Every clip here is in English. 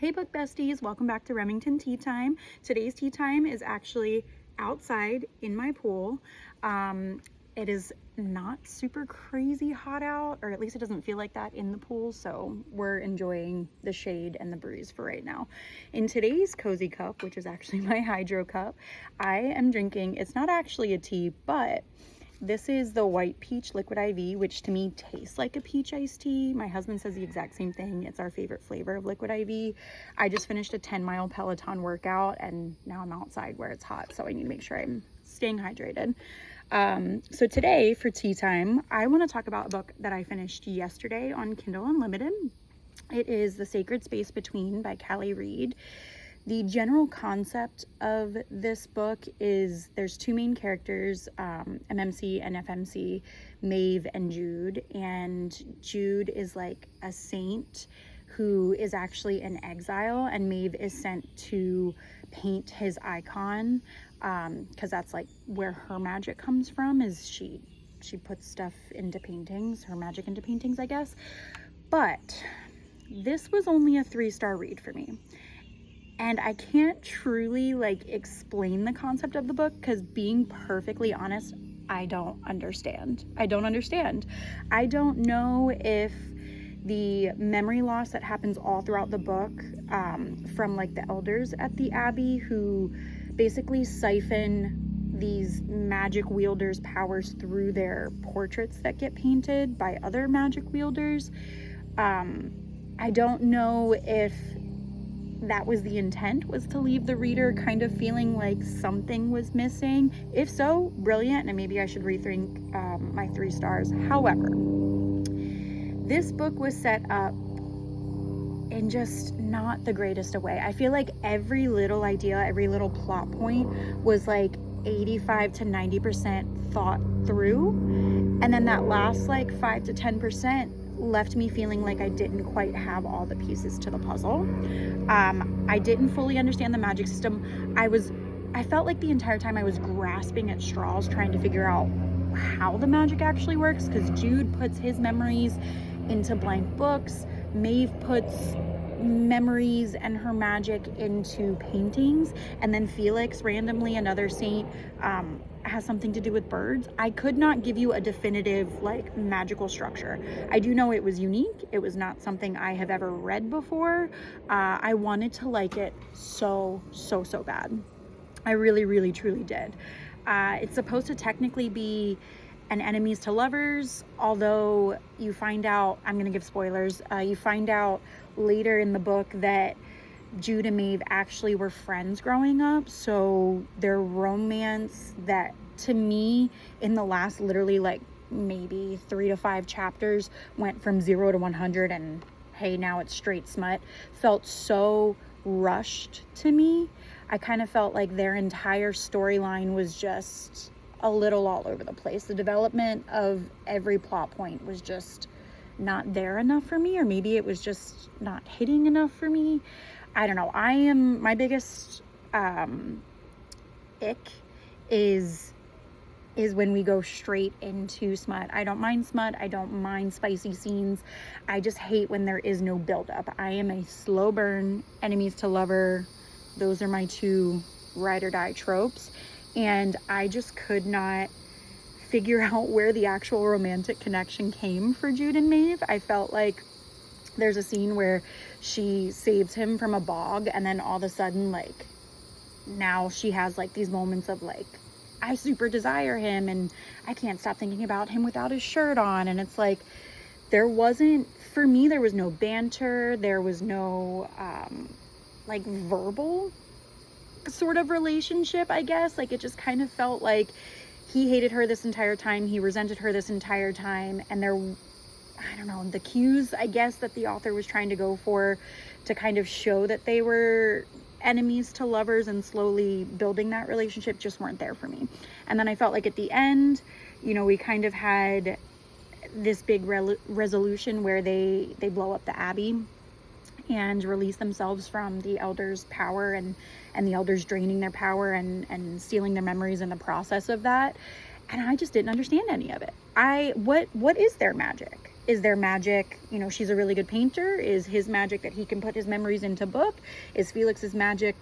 Hey book besties, welcome back to Remington Tea Time. Today's tea time is actually outside in my pool. It is not super crazy hot out, or at least it doesn't feel like that in the pool, so we're enjoying the shade and the breeze for right now. In today's cozy cup, which is actually my hydro cup, I am drinking, it's not actually a tea, but this is the White Peach Liquid IV, which to me tastes like a peach iced tea. My husband says the exact same thing. It's our favorite flavor of Liquid IV. I just finished a 10-mile Peloton workout and now I'm outside where it's hot, so I need to make sure I'm staying hydrated. So today for tea time, I want to talk about a book that I finished yesterday on Kindle Unlimited. It is The Sacred Space Between by Callie Reid. The general concept of this book is there's two main characters, MMC and FMC, Maeve and Jude. And Jude is like a saint who is actually in exile, and Maeve is sent to paint his icon, because that's like where her magic comes from, is she puts stuff into paintings, her magic into paintings, I guess. But this was only a 3-star read for me. And I can't truly explain the concept of the book because, being perfectly honest, I don't understand. I don't know if the memory loss that happens all throughout the book, from the elders at the Abbey, who basically siphon these magic wielders' powers through their portraits that get painted by other magic wielders. I don't know if that was the intent, was to leave the reader kind of feeling like something was missing. If so, brilliant, and maybe I should rethink my 3 stars. However, this book was set up in just not the greatest of way. I feel like every little idea, every little plot point was 85 to 90% thought through, and then that last 5 to 10% left me feeling like I didn't quite have all the pieces to the puzzle. I didn't fully understand the magic system. I felt like the entire time I was grasping at straws trying to figure out how the magic actually works, because Jude puts his memories into blank books, Maeve puts memories and her magic into paintings, and then Felix, randomly another saint, has something to do with birds. I could not give you a definitive magical structure. I do know it was unique. It was not something I have ever read before. I wanted to like it so bad. I really truly did. It's supposed to technically be an enemies to lovers, although you find out, I'm gonna give spoilers, you find out later in the book that Jude and Maeve actually were friends growing up, so their romance, that to me in the last literally maybe 3 to 5 chapters, went from 0 to 100 and hey, now it's straight smut, felt so rushed to me. I kind of felt like their entire storyline was just a little all over the place. The development of every plot point was just not there enough for me, or maybe it was just not hitting enough for me. I don't know. My biggest ick is when we go straight into smut. I don't mind smut. I don't mind spicy scenes. I just hate when there is no buildup. I am a slow burn, enemies to lover. Those are my 2 ride or die tropes. And I just could not figure out where the actual romantic connection came for Jude and Maeve. I felt like there's a scene where she saves him from a bog, and then all of a sudden now she has these moments of I super desire him and I can't stop thinking about him without his shirt on. And it's there wasn't, for me, there was no banter, there was no verbal sort of relationship, I guess. It just kind of felt like he hated her this entire time, he resented her this entire time, and I don't know, the cues, I guess, that the author was trying to go for to kind of show that they were enemies to lovers and slowly building that relationship just weren't there for me. And then I felt like at the end, we kind of had this big resolution where they blow up the Abbey and release themselves from the elders' power, and the elders draining their power and stealing their memories in the process of that. And I just didn't understand any of it. What is their magic? Is there magic, you know, she's a really good painter? Is his magic that he can put his memories into book? Is Felix's magic,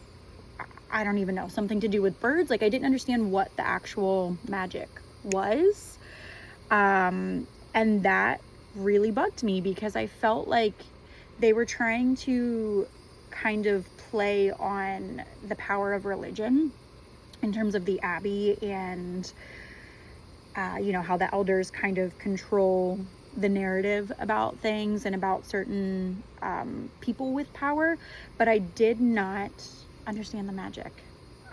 I don't even know, something to do with birds? Like, I didn't understand what the actual magic was. And that really bugged me because I felt like they were trying to kind of play on the power of religion in terms of the Abbey and, you know, how the elders kind of control the narrative about things and about certain people with power, but I did not understand the magic.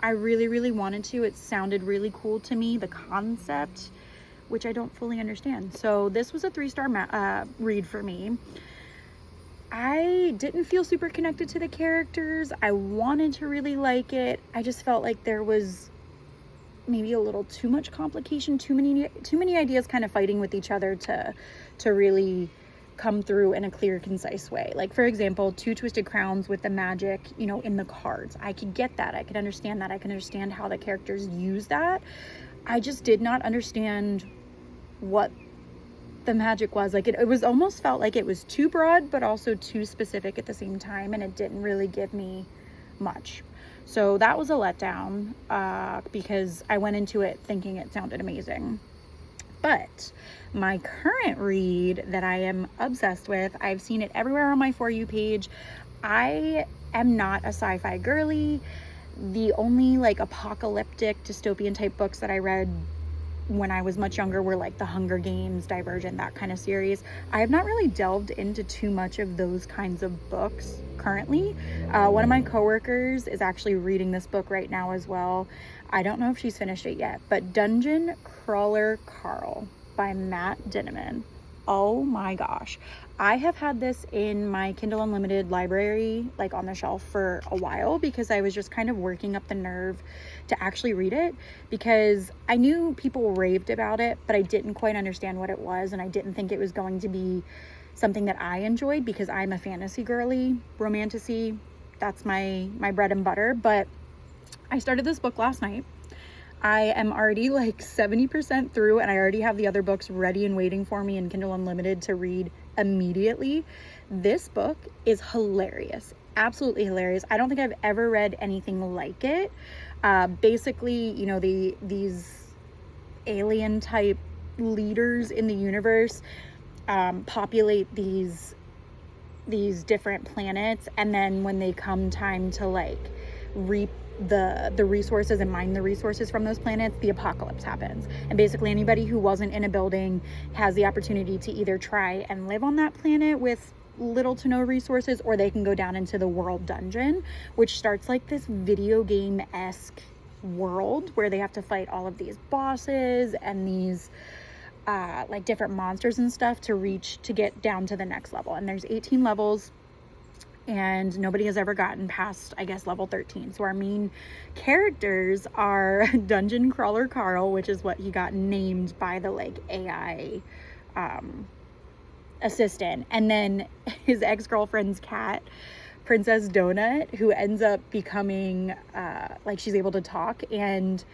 I really, really wanted to. It sounded really cool to me, the concept, which I don't fully understand. So this was a 3-star read for me. I didn't feel super connected to the characters. I wanted to really like it. I just felt like there was maybe a little too much complication, too many ideas kind of fighting with each other to really come through in a clear, concise way. Like, for example, 2 Twisted Crowns with the magic, you know, in the cards. I could get that. I could understand that. I can understand how the characters use that. I just did not understand what the magic was. Like, it was almost felt like it was too broad, but also too specific at the same time, and it didn't really give me much. So that was a letdown because I went into it thinking it sounded amazing. But my current read that I am obsessed with, I've seen it everywhere on my For You page. I am not a sci-fi girly. The only like apocalyptic dystopian type books that I read when I was much younger were like the Hunger Games, Divergent, that kind of series. I have not really delved into too much of those kinds of books currently. One of my coworkers is actually reading this book right now as well. I don't know if she's finished it yet, but Dungeon Crawler Carl by Matt Dinniman. Oh my gosh. I have had this in my Kindle Unlimited library, like on the shelf for a while, because I was just kind of working up the nerve to actually read it, because I knew people raved about it, but I didn't quite understand what it was, and I didn't think it was going to be something that I enjoyed, because I'm a fantasy girly, romantasy, that's my bread and butter. But I started this book last night. I am already like 70% through, and I already have the other books ready and waiting for me in Kindle Unlimited to read immediately. This book is hilarious, absolutely hilarious. I don't think I've ever read anything like it. Basically, you know, these alien type leaders in the universe populate these different planets, and then when they come time to like reap the resources and mine the resources from those planets, the apocalypse happens. And basically anybody who wasn't in a building has the opportunity to either try and live on that planet with little to no resources, or they can go down into the world dungeon, which starts like this video game-esque world where they have to fight all of these bosses and these like different monsters and stuff to get down to the next level. And there's 18 levels, and nobody has ever gotten past, I guess, level 13. So our main characters are Dungeon Crawler Carl, which is what he got named by the like AI assistant, and then his ex-girlfriend's cat, Princess Donut, who ends up becoming like she's able to talk. And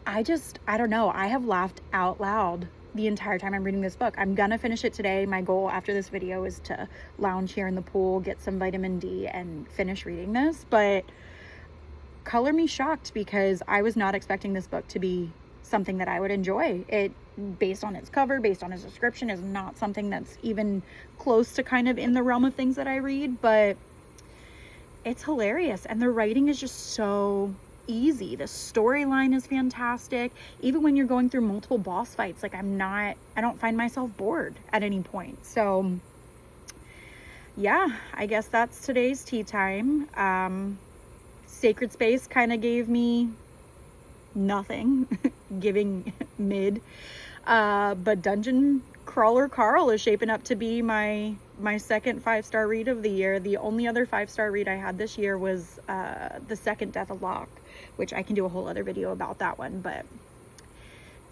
I don't know, I have laughed out loud the entire time I'm reading this book. I'm gonna finish it today. My goal after this video is to lounge here in the pool, get some vitamin D, and finish reading this. But color me shocked, because I was not expecting this book to be something that I would enjoy. It, based on its cover, based on its description, is not something that's even close to kind of in the realm of things that I read, but it's hilarious. And the writing is just so easy. The storyline is fantastic. Even when you're going through multiple boss fights, like I don't find myself bored at any point. So yeah, I guess that's today's tea time. Sacred Space kind of gave me nothing, giving mid. But Dungeon Crawler Carl is shaping up to be my second 5-star read of the year. The only other 5-star read I had this year was the second Death of Locke, which I can do a whole other video about that one. But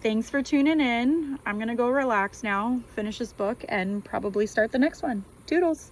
thanks for tuning in. I'm gonna go relax now, finish this book, and probably start the next one. Toodles.